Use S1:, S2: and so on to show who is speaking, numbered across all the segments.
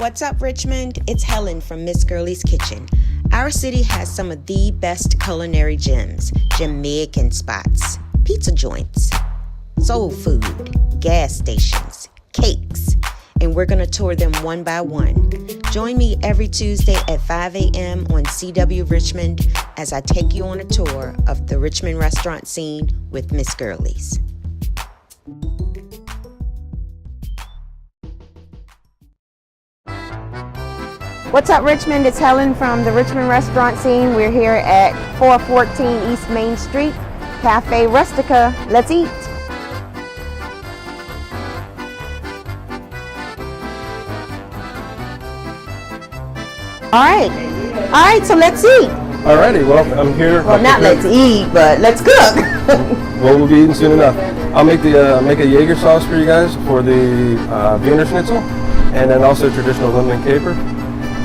S1: What's up, Richmond? It's Helen from Miss Girlee's Kitchen. Our city has some of the best culinary gems, Jamaican spots, pizza joints, soul food, gas stations, cakes, and we're going to tour them one by one. Join me every Tuesday at 5 a.m. on CW Richmond as I take you on a tour of the Richmond restaurant scene with Miss Girlee's. What's up, Richmond? It's Helen from the Richmond restaurant scene. We're here at 414 East Main Street, Cafe Rustika. Let's eat. All right, so let's eat.
S2: Alrighty, well, I'm here.
S1: Well, not let's eat, but let's cook.
S2: Well, we'll be eating soon enough. I'll make a Jaeger sauce for you guys for the Wiener Schnitzel, and then also traditional lemon caper.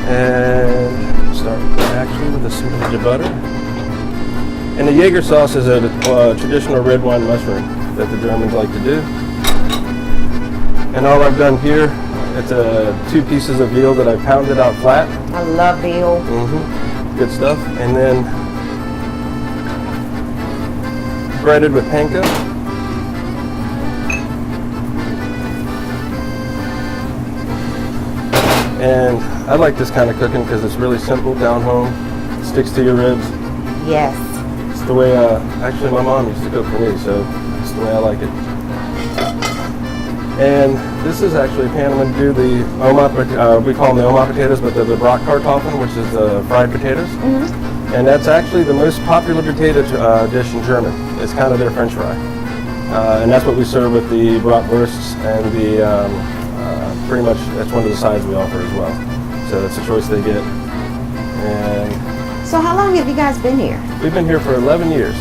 S2: And start actually with a smidge of butter. And the Jaeger sauce is a traditional red wine mushroom that the Germans like to do. And all I've done here, it's 2 pieces of veal that I pounded out flat.
S1: I love veal.
S2: Good stuff. And then breaded with panko. And I like this kind of cooking because it's really simple down home. It sticks to your ribs.
S1: Yes.
S2: It's the way, actually my mom used to cook for me, so it's the way I like it. And this is actually a pan. I'm going to do the oma, we call them the oma potatoes, but they're the Bratkartoffeln, which is the fried potatoes. And that's actually the most popular potato dish in German. It's kind of their French fry. And that's what we serve with the bratwursts and the pretty much that's one of the sides we offer as well. So that's a choice they get. And
S1: so how long have you guys been here?
S2: We've been here for 11 years.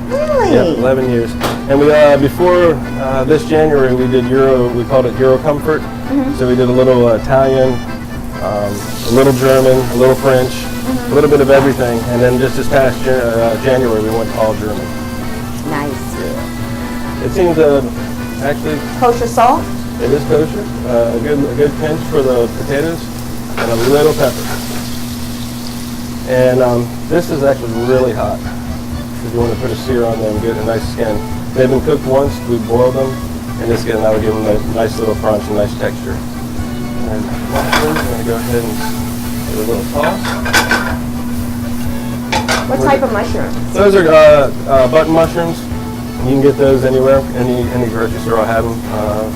S1: Really?
S2: Yeah, 11 years. And we before this January we did we called it Euro Comfort. So we did a little Italian, a little German, a little French, a little bit of everything. And then just this past January we went all German.
S1: Nice.
S2: Yeah. It seems actually
S1: kosher salt.
S2: It is kosher. A good pinch for the potatoes and a little pepper. And this is actually really hot. If you want to put a sear on them, get a nice skin. They've been cooked once. We boiled them, and that would give them a nice little crunch and nice texture. And mushrooms, I'm going to go ahead and give a little toss.
S1: What type of mushrooms?
S2: Those are button mushrooms. You can get those anywhere, any grocery store will have them,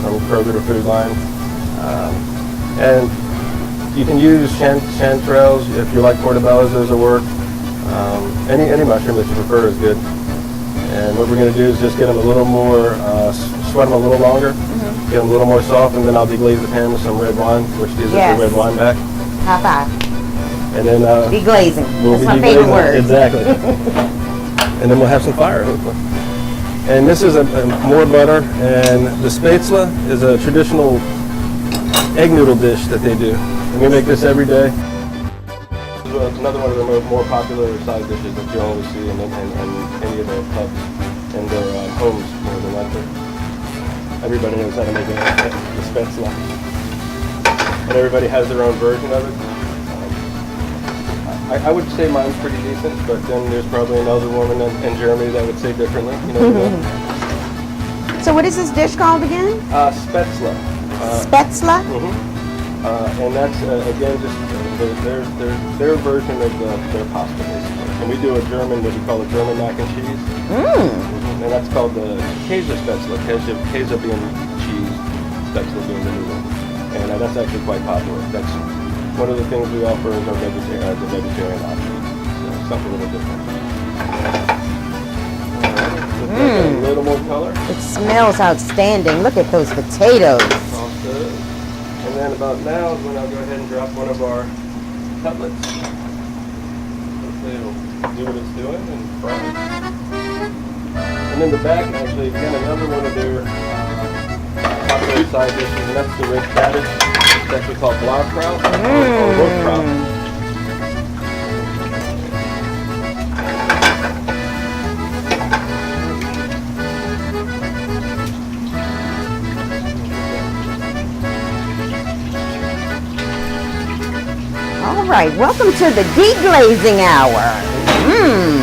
S2: from Kroger to Food Line. And you can use chanterelles if you like portobellos, those will work. Any mushroom that you prefer is good. And what we're going to do is just get them a little more, sweat them a little longer, get them a little more soft, and then I'll deglaze the pan with some red wine, which gives us the red wine back.
S1: High five.
S2: And then
S1: deglazing.
S2: That's
S1: my favorite word.
S2: Exactly. And then we'll have some fire, hopefully. And this is more butter, and the spätzle is a traditional egg noodle dish that they do. And we make this every day. It's another one of the more popular side dishes that you always see in any of the pubs and their homes more than likely. Everybody knows how to make the spätzle. And everybody has their own version of it. I would say mine's pretty decent, but then there's probably another woman in Germany that would say differently. You know.
S1: So what is this dish called again?
S2: Spätzle.
S1: Spätzle?
S2: And that's, again, just their version of their pasta, basically. And we do a German, what we call a German mac and cheese. And that's called the Käsespätzle, Käse being cheese, Spätzle being the noodle. And that's actually quite popular. That's one of the things we offer is our vegetarian option. So something a little different. A little more color.
S1: It smells outstanding. Look at those potatoes.
S2: And then about now is when I'll go ahead and drop one of our cutlets. Hopefully it'll do what it's doing and fry it. And then the back, actually, again, another one of their popular side dishes, and that's the red cabbage. It's actually called Blaukraut or Rotkraut.
S1: right, welcome to the deglazing hour. Mmm.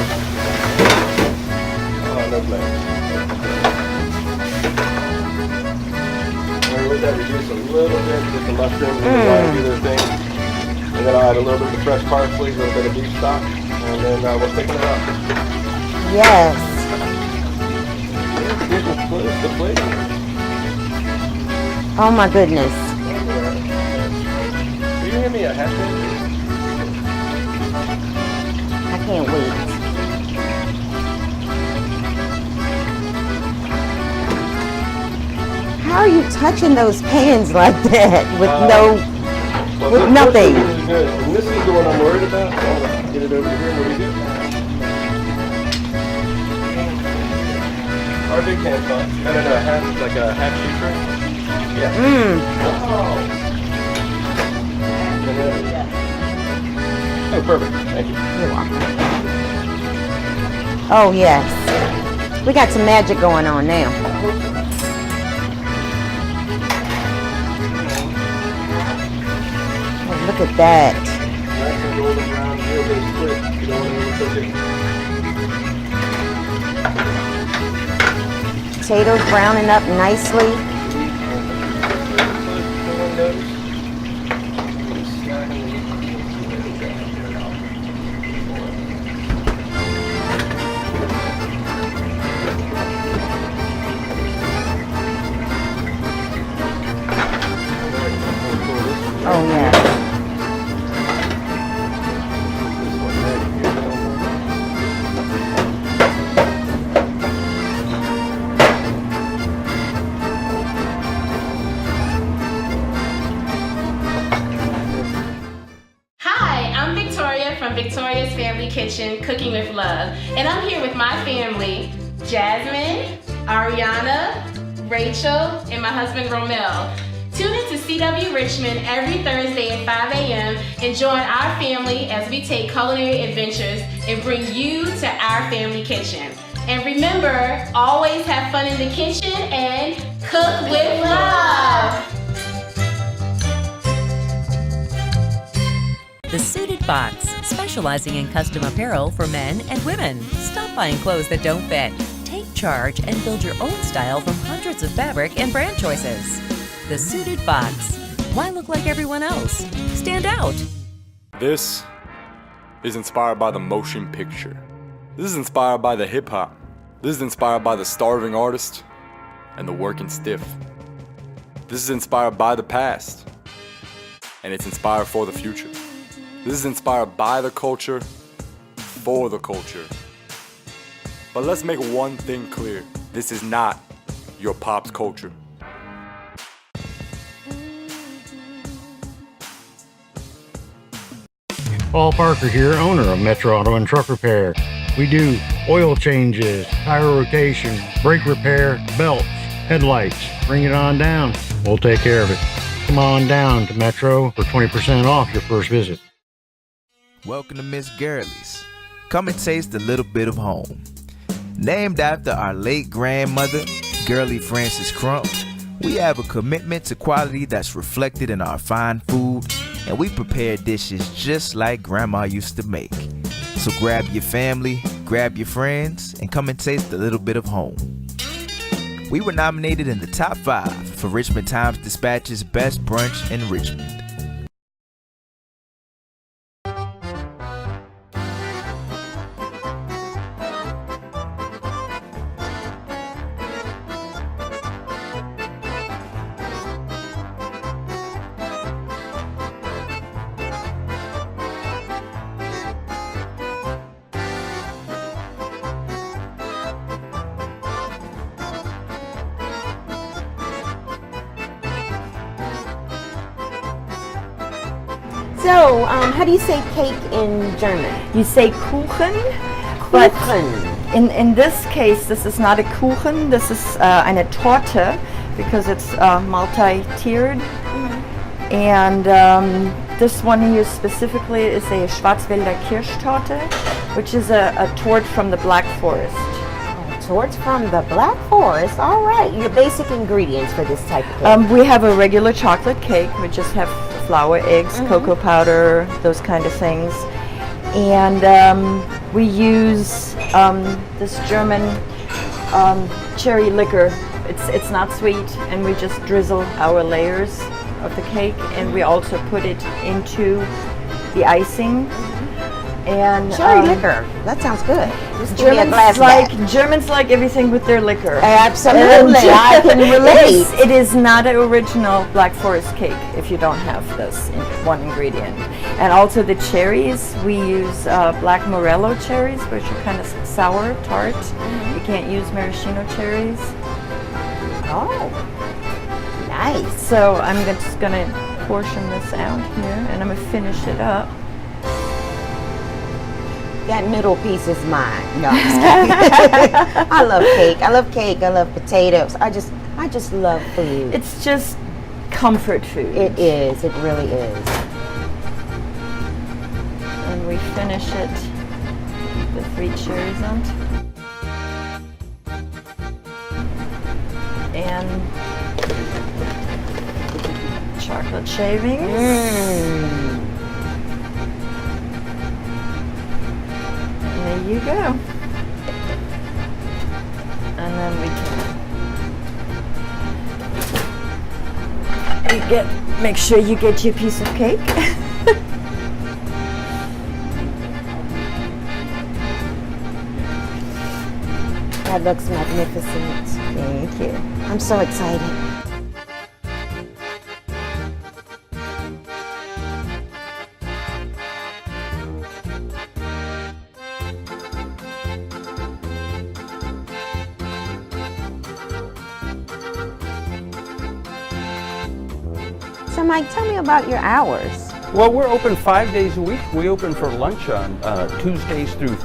S2: Oh, no glaze. I'm going to let that reduce a little bit, just the mushrooms and the lime do their thing. And then I'll add a little bit of fresh parsley, a little bit of beef stock, and then we'll thicken it up.
S1: Yes.
S2: It's the flavor.
S1: Oh my goodness.
S2: Will you hand me a hat pin?
S1: I can't wait. How are you touching those pans like that with with nothing?
S2: This is good. And this is the one I'm worried about, so I'll get it over to here. What do you do? Our big pan fun. No, like a half sheet tray. Yeah. Oh, perfect. Thank you.
S1: You're welcome. Oh, yes. We got some magic going on now. Oh, look at that.
S2: Nice and golden brown, real good split. You don't want to overcook it.
S1: Potatoes browning up nicely. Oh, yeah.
S3: Hi, I'm Victoria from Victoria's Family Kitchen, Cooking with Love. And I'm here with my family, Jasmine, Ariana, Rachel, and my husband, Romel. Tune in to CW Richmond every Thursday at 5 a.m. and join our family as we take culinary adventures and bring you to our family kitchen. And remember, always have fun in the kitchen and cook with love.
S4: The Suited Box, specializing in custom apparel for men and women. Stop buying clothes that don't fit. Take charge and build your own style from hundreds of fabric and brand choices. The Suited Box. Why look like everyone else? Stand out.
S5: This is inspired by the motion picture. This is inspired by the hip hop. This is inspired by the starving artist and the working stiff. This is inspired by the past, and it's inspired for the future. This is inspired by the culture, for the culture. But let's make one thing clear. This is not your pop's culture.
S6: Paul Parker here, owner of Metro Auto and Truck Repair. We do oil changes, tire rotation, brake repair, belts, headlights. Bring it on down. We'll take care of it. Come on down to Metro for 20% off your first visit.
S7: Welcome to Miss Girlee's. Come and taste a little bit of home. Named after our late grandmother, Girlee Frances Crump, we have a commitment to quality that's reflected in our fine food, and we prepare dishes just like Grandma used to make. So grab your family, grab your friends, and come and taste a little bit of home. We were nominated in the top 5 for Richmond Times-Dispatch's Best Brunch in Richmond.
S1: So, how do you say cake in German?
S8: You say Kuchen, but
S1: Kuchen.
S8: in this case, this is not a Kuchen, this is eine Torte, because it's multi-tiered. And this one here specifically is a Schwarzwälder Kirschtorte, which is a torte from the Black Forest.
S1: Torts from the Black Forest. All right, your basic ingredients for this type of cake.
S8: We have a regular chocolate cake. We just have flour, eggs, cocoa powder, those kind of things. And we use this German cherry liquor. It's not sweet, and we just drizzle our layers of the cake, and we also put it into the icing. And
S1: Cherry liquor. That sounds good. Just give me a glass back.
S8: Germans like everything with their liquor.
S1: Absolutely, I can relate.
S8: It is not an original Black Forest cake if you don't have this one ingredient. And also the cherries, we use black morello cherries, which are kind of sour, tart. You can't use maraschino cherries.
S1: Oh, nice.
S8: So I'm just gonna portion this out here, and I'm gonna finish it up.
S1: That middle piece is mine. No, I'm just kidding. I love cake. I love cake. I love potatoes. I just love food.
S8: It's just comfort food.
S1: It is. It really is.
S8: And we finish it with 3 cherries on top. And chocolate shavings. There you go. And then make sure you get your piece of cake.
S1: That looks magnificent. Thank you. I'm so excited. So Mike, tell me about your hours.
S9: Well, we're open 5 days a week. We open for lunch on Tuesdays through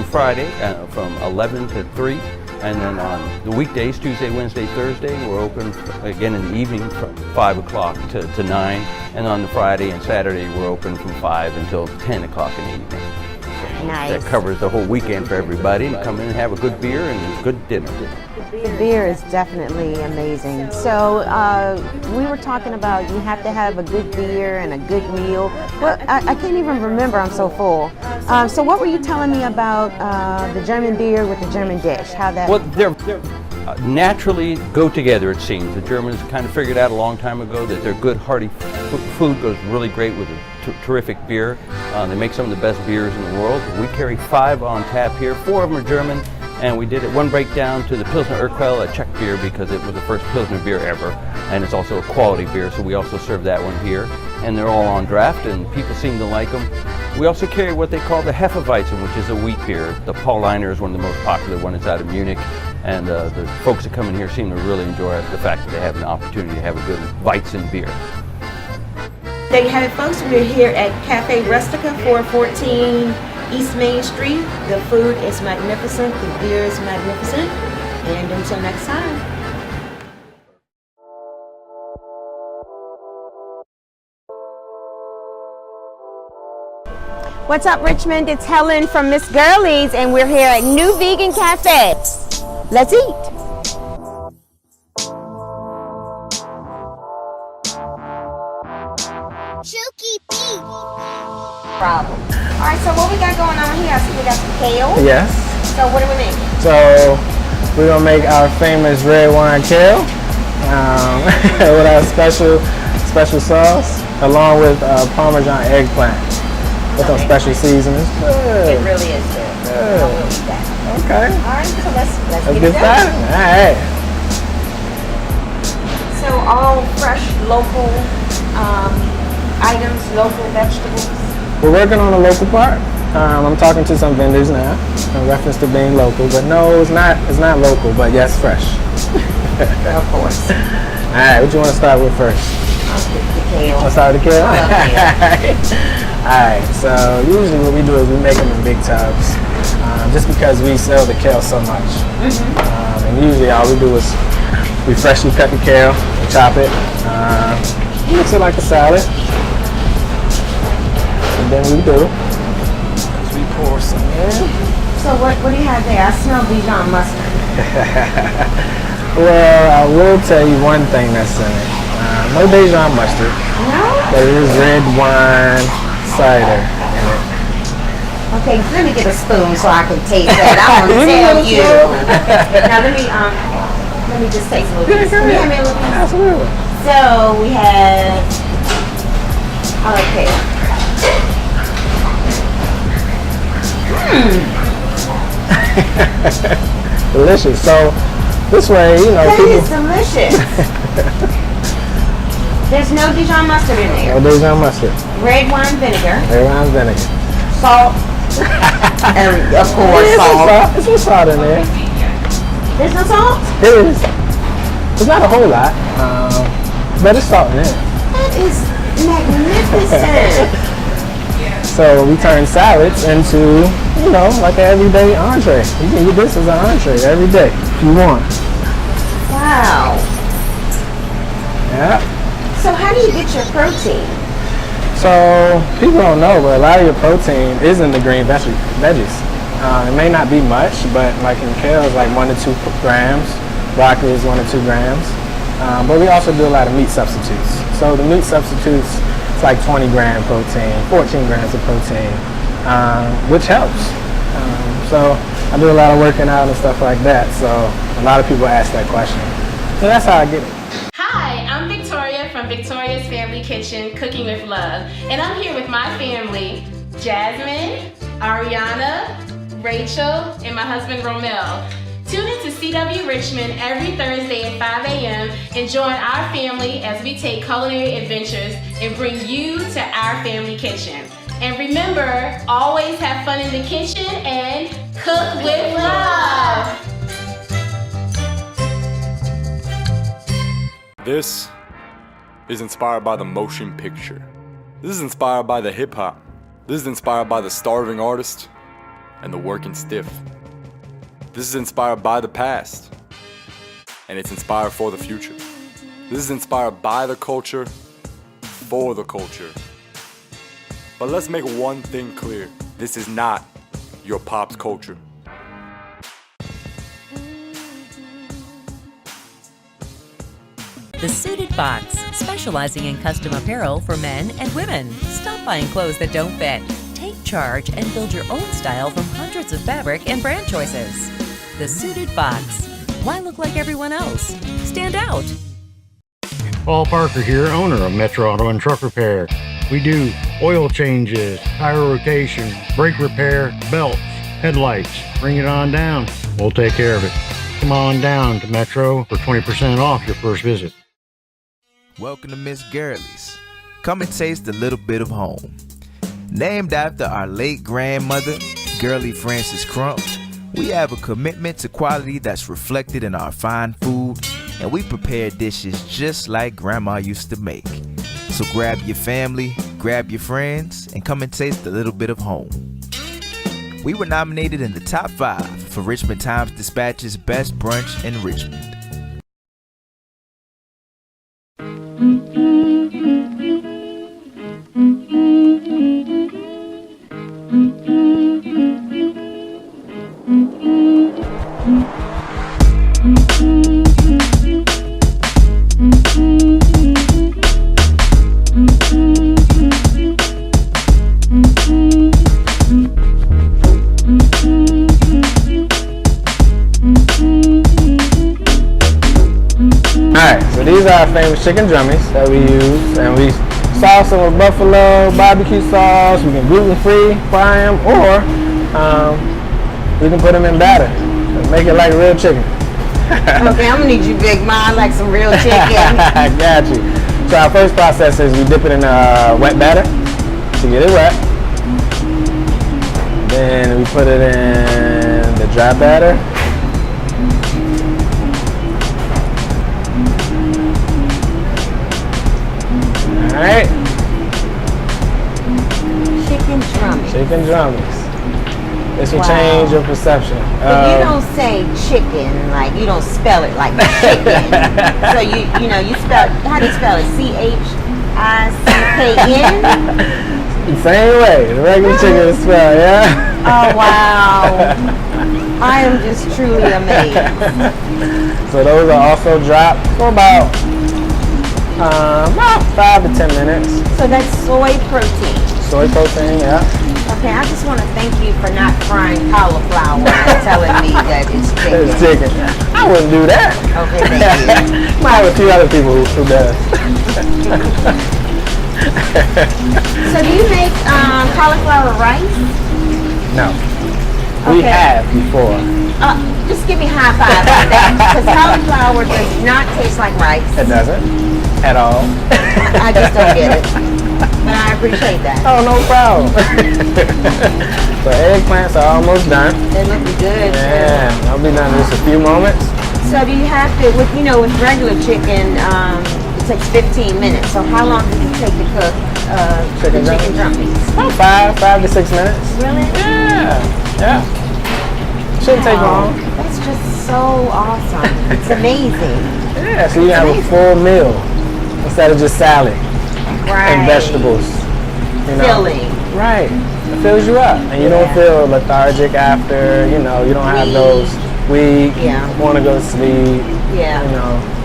S9: Friday from 11 to 3. And then on the weekdays, Tuesday, Wednesday, Thursday, we're open again in the evening from 5 o'clock to 9. And on the Friday and Saturday, we're open from 5 until 10 o'clock in the evening.
S1: Nice.
S9: That covers the whole weekend for everybody to come in and have a good beer and a good dinner.
S1: The beer is definitely amazing. So we were talking about you have to have a good beer and a good meal. Well, I can't even remember, I'm so full. So what were you telling me about the German beer with the German dish? How that?
S9: Well, they're naturally go together, it seems. The Germans kind of figured out a long time ago that their good hearty food goes really great with a terrific beer. They make some of the best beers in the world. We carry 5 on tap here. 4 of them are German. And we did one breakdown to the Pilsner Urquell, a Czech beer, because it was the first Pilsner beer ever. And it's also a quality beer, so we also serve that one here. And they're all on draft, and people seem to like them. We also carry what they call the Hefeweizen, which is a wheat beer. The Paulaner is one of the most popular ones. It's out of Munich. And the folks that come in here seem to really enjoy the fact that they have an opportunity to have a good Weizen beer.
S1: There you have it, folks. We're here at Cafe Rustika, 414 East Main Street. The food is magnificent, the beer is magnificent, and until next time. What's up, Richmond? It's Helen from Miss Girlee's, and we're here at New Vegan Cafe. Let's eat. Problem. All right, so what we got going on here? I see we got some kale.
S10: Yes.
S1: So what are we making?
S10: So we're gonna make our famous red wine kale with our special sauce, along with Parmesan eggplant with some special seasonings. Good.
S1: It really is good. I will eat that.
S10: Okay.
S1: All right, so let's
S10: get started. All right.
S1: So all fresh, local items, local vegetables.
S10: We're working on the local part. I'm talking to some vendors now in reference to being local, but no, it's not local, but yes, fresh.
S1: Of course.
S10: All right, what do you want to start with first?
S1: I'll stick the kale.
S10: I'll start with the kale?
S1: I love kale.
S10: All right, so usually what we do is we make them in big tubs, just because we sell the kale so much. And usually all we do is we freshly cut the kale, we chop it, mix it like a salad. And then we pour some in.
S1: So what do you have there? I smell Dijon mustard.
S10: Well, I will tell you one thing that's in it. No Dijon mustard.
S1: No?
S10: There is red wine cider in it.
S1: Okay, let me get a spoon so I can taste that. I want to tell you. Now let me just taste a little bit. Can you have me a little piece?
S10: Absolutely.
S1: So we have, okay.
S10: Delicious. So this way, you know,
S1: That
S10: people.
S1: is delicious. There's no Dijon mustard in there.
S10: No Dijon mustard.
S1: Red wine vinegar,
S10: Red wine vinegar.
S1: salt, and of course salt.
S10: There's some salt in there.
S1: There's no salt?
S10: It is. It's not a whole lot, but it's salt in it.
S1: That is magnificent.
S10: So we turn salads into, you know, like an everyday entree. You can eat this as an entree every day if you want.
S1: Wow.
S10: Yeah.
S1: So how do you get your protein?
S10: So people don't know, but a lot of your protein is in the green veggies. It may not be much, but like in kale, it's like 1 to 2 grams. Broccoli is 1 to 2 grams. But we also do a lot of meat substitutes. So the meat substitutes, it's like 20 gram protein, 14 grams of protein, which helps. So I do a lot of working out and stuff like that. So a lot of people ask that question. So that's how I get it.
S3: Hi, I'm Victoria from Victoria's Family Kitchen, Cooking with Love. And I'm here with my family, Jasmine, Ariana, Rachel, and my husband, Romel. Tune in to CW Richmond every Thursday at 5 a.m. and join our family as we take culinary adventures and bring you to our family kitchen. And remember, always have fun in the kitchen and cook with love.
S5: This is inspired by the motion picture. This is inspired by the hip hop. This is inspired by the starving artist and the working stiff. This is inspired by the past, and it's inspired for the future. This is inspired by the culture, for the culture. But let's make one thing clear. This is not your pop's culture.
S4: The Suited Box, specializing in custom apparel for men and women. Stop buying clothes that don't fit. Take charge and build your own style from hundreds of fabric and brand choices. The Suited Box. Why look like everyone else? Stand out.
S6: Paul Parker here, owner of Metro Auto and Truck Repair. We do oil changes, tire rotation, brake repair, belts, headlights. Bring it on down. We'll take care of it. Come on down to Metro for 20% off your first visit.
S7: Welcome to Miss Girlee's. Come and taste a little bit of home. Named after our late grandmother, Girlee Frances Crump, we have a commitment to quality that's reflected in our fine food, and we prepare dishes just like Grandma used to make. So grab your family, grab your friends, and come and taste a little bit of home. We were nominated in the top 5 for Richmond Times-Dispatch's Best Brunch in Richmond.
S10: Alright, so these are our famous chicken drummies that we use, and we sauce them with buffalo barbecue sauce. We can gluten-free fry them, or we can put them in batter and make it like real chicken.
S1: Okay, I'm gonna need you, Big Ma, like some real chicken.
S10: I got you. So our first process is we dip it in wet batter to get it wet. Then we put it in the dry batter. Alright.
S1: Chicken drummies.
S10: Chicken drummies. This will
S1: Wow.
S10: change your perception.
S1: But you don't say chicken, like you don't spell it like chicken. So you spell, how do you spell it? CHICKN?
S10: The same way. The regular chicken is spelled, yeah?
S1: Oh wow. I am just truly amazed.
S10: So those are also dropped for about About 5 to 10 minutes.
S1: So that's soy protein.
S10: Soy protein, yeah.
S1: Okay, I just want to thank you for not frying cauliflower and telling me that it's chicken.
S10: It's chicken. I wouldn't do that.
S1: Okay, thank you.
S10: Might have a few other people who does.
S1: So do you make cauliflower rice?
S10: No. We have before.
S1: Just give me a high five on that, because cauliflower does not taste like rice.
S10: It doesn't at all.
S1: I just don't get it. But I appreciate that.
S10: Oh, no problem. So eggplants are almost done.
S1: They look good.
S10: Yeah, they'll be done in just a few moments.
S1: So do you have to, with regular chicken, it takes 15 minutes. So how long does it take to cook the chicken drummies?
S10: About 5 to 6 minutes.
S1: Really?
S10: Yeah. Shouldn't take long.
S1: That's just so awesome. It's amazing.
S10: Yeah, so you have a full meal instead of just salad
S1: Right.
S10: and vegetables.
S1: Filling.
S10: Right. It fills you up, and you don't feel lethargic after. You don't have those weak. Want to go to sleep.
S1: Yeah.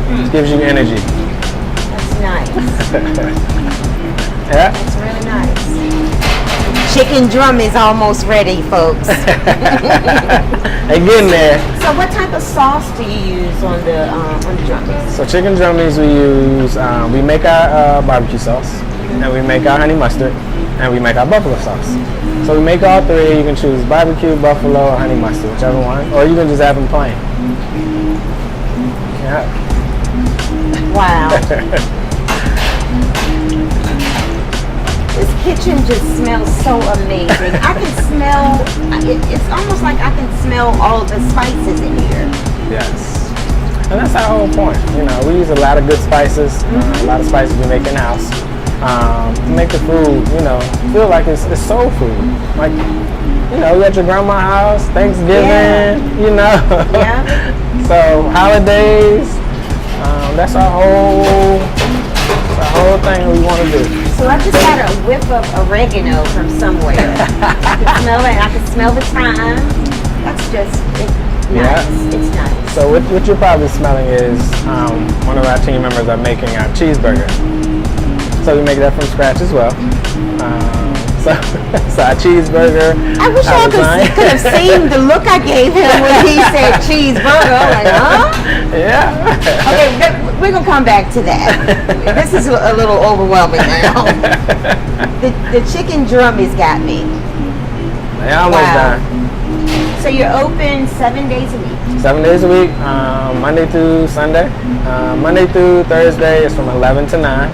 S10: It gives you energy.
S1: That's nice.
S10: Yeah.
S1: That's really nice. Chicken drum is almost ready, folks.
S10: They getting there.
S1: So what type of sauce do you use on the drummies?
S10: So chicken drummies we use, we make our barbecue sauce, and we make our honey mustard, and we make our buffalo sauce. So we make all three. You can choose barbecue, buffalo, or honey mustard, whichever one, or you can just have them plain. Yeah.
S1: Wow. This kitchen just smells so amazing. I can smell, it's almost like I can smell all the spices in here.
S10: Yes. And that's our whole point. We use a lot of good spices, a lot of spices we make in-house. To make the food, feel like it's soul food. Like, you at your grandma's house, Thanksgiving,
S1: Yeah.
S10: So holidays, that's our whole thing we want to do.
S1: So I just got a whiff of oregano from somewhere. I can smell it. I can smell the thyme. That's just nice.
S10: Yeah.
S1: It's nice.
S10: So what you're probably smelling is one of our team members are making our cheeseburger. So we make that from scratch as well. So our cheeseburger.
S1: I wish y'all could have seen the look I gave him when he said cheeseburger. Like, huh?
S10: Yeah.
S1: Okay, we're gonna come back to that. This is a little overwhelming now. The chicken drummies got me.
S10: Yeah, almost done.
S1: So you're open 7 days a week?
S10: 7 days a week, Monday through Sunday. Monday through Thursday is from 11 to 9.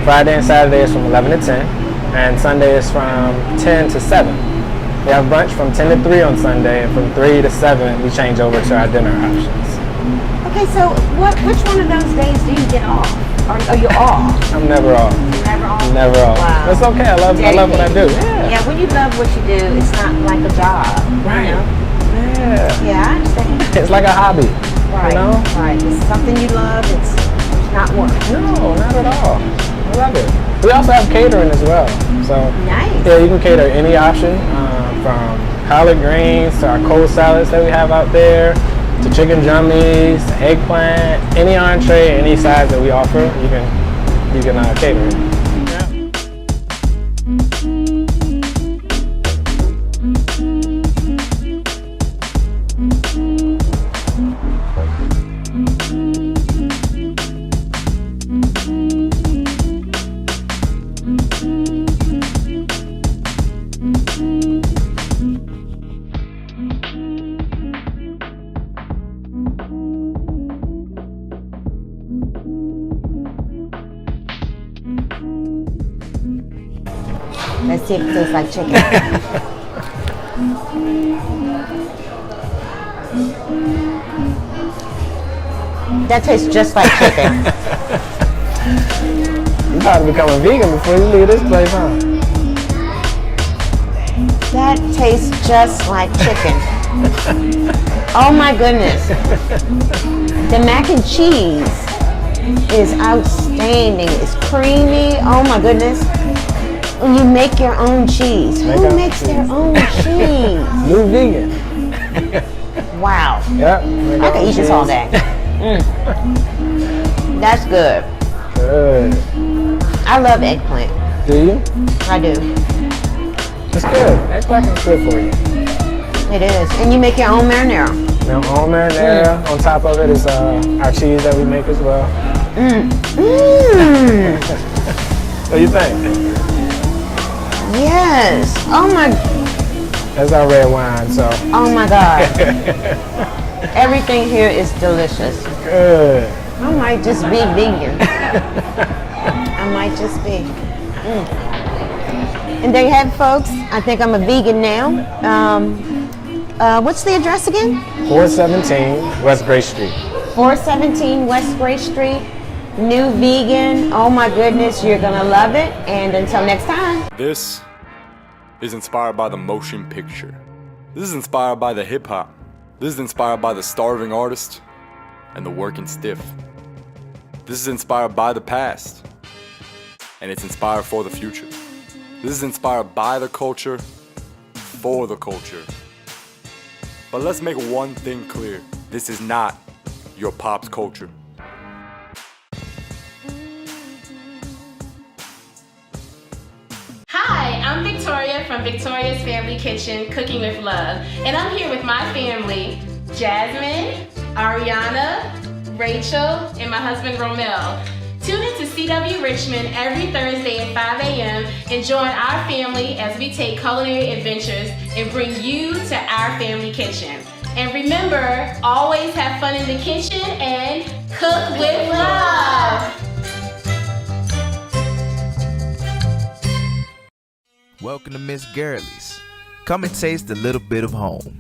S10: Friday and Saturday is from 11 to 10. And Sunday is from 10 to 7. We have brunch from 10 to 3 on Sunday, and from 3 to 7 we change over to our dinner options.
S1: Okay, so which one of those days do you get off? Are you off?
S10: I'm never off.
S1: Never off?
S10: Never off.
S1: Wow.
S10: It's okay, I love what I do.
S1: Yeah, when you love what you do, it's not like a job.
S10: Right.
S1: Yeah. Yeah, I understand.
S10: It's like a hobby.
S1: Right. Right. It's something you love. It's not work.
S10: No, not at all. I love it. We also have catering as well. So
S1: nice.
S10: Yeah, you can cater any option, from collard greens to our cold salads that we have out there, to chicken drummies, to eggplant, any entree, any size that we offer, you can cater it.
S1: Let's see if it tastes like chicken. That tastes just like chicken.
S10: You probably become a vegan before you leave this place, huh?
S1: That tastes just like chicken. Oh my goodness. The mac and cheese is outstanding. It's creamy. Oh my goodness. And you make your own cheese. Who makes their own cheese?
S10: New vegan.
S1: Wow.
S10: Yep.
S1: I could eat this all day. That's good.
S10: Good.
S1: I love eggplant.
S10: Do you?
S1: I do.
S10: It's good. Eggplant is good for you.
S1: It is. And you make your own marinara.
S10: Now, on marinara, on top of it is our cheese that we make as well. What do you think?
S1: Yes. Oh my.
S10: That's our red wine, so.
S1: Oh my God. Everything here is delicious.
S10: Good.
S1: I might just be vegan. I might just be. And there you have it, folks. I think I'm a vegan now. What's the address again?
S10: 417 West Gray Street.
S1: 417 West Gray Street. New vegan. Oh my goodness, you're gonna love it. And until next time.
S5: This is inspired by the motion picture. This is inspired by the hip hop. This is inspired by the starving artist and the working stiff. This is inspired by the past, and it's inspired for the future. This is inspired by the culture, for the culture. But let's make one thing clear. This is not your pop's culture.
S3: Hi, I'm Victoria from Victoria's Family Kitchen, Cooking with Love, and I'm here with my family, Jasmine, Ariana, Rachel, and my husband Romel. Tune in to CW Richmond every Thursday at 5 a.m. and join our family as we take culinary adventures and bring you to our family kitchen. And remember, always have fun in the kitchen and cook with love.
S7: Welcome to Miss Girlee's. Come and taste a little bit of home.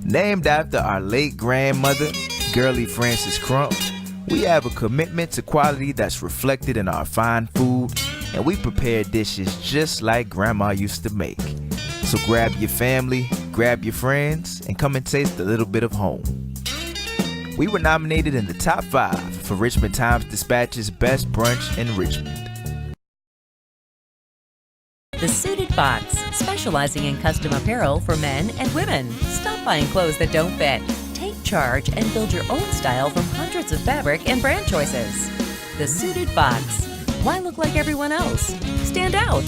S7: Named after our late grandmother, Girlee Frances Crump, we have a commitment to quality that's reflected in our fine food, and we prepare dishes just like Grandma used to make. So grab your family, grab your friends, and come and taste a little bit of home. We were nominated in the top 5 for Richmond Times-Dispatch's Best Brunch in Richmond.
S4: The Suited Box, specializing in custom apparel for men and women. Stop buying clothes that don't fit. Take charge and build your own style from hundreds of fabric and brand choices. The Suited Box. Why look like everyone else? Stand out.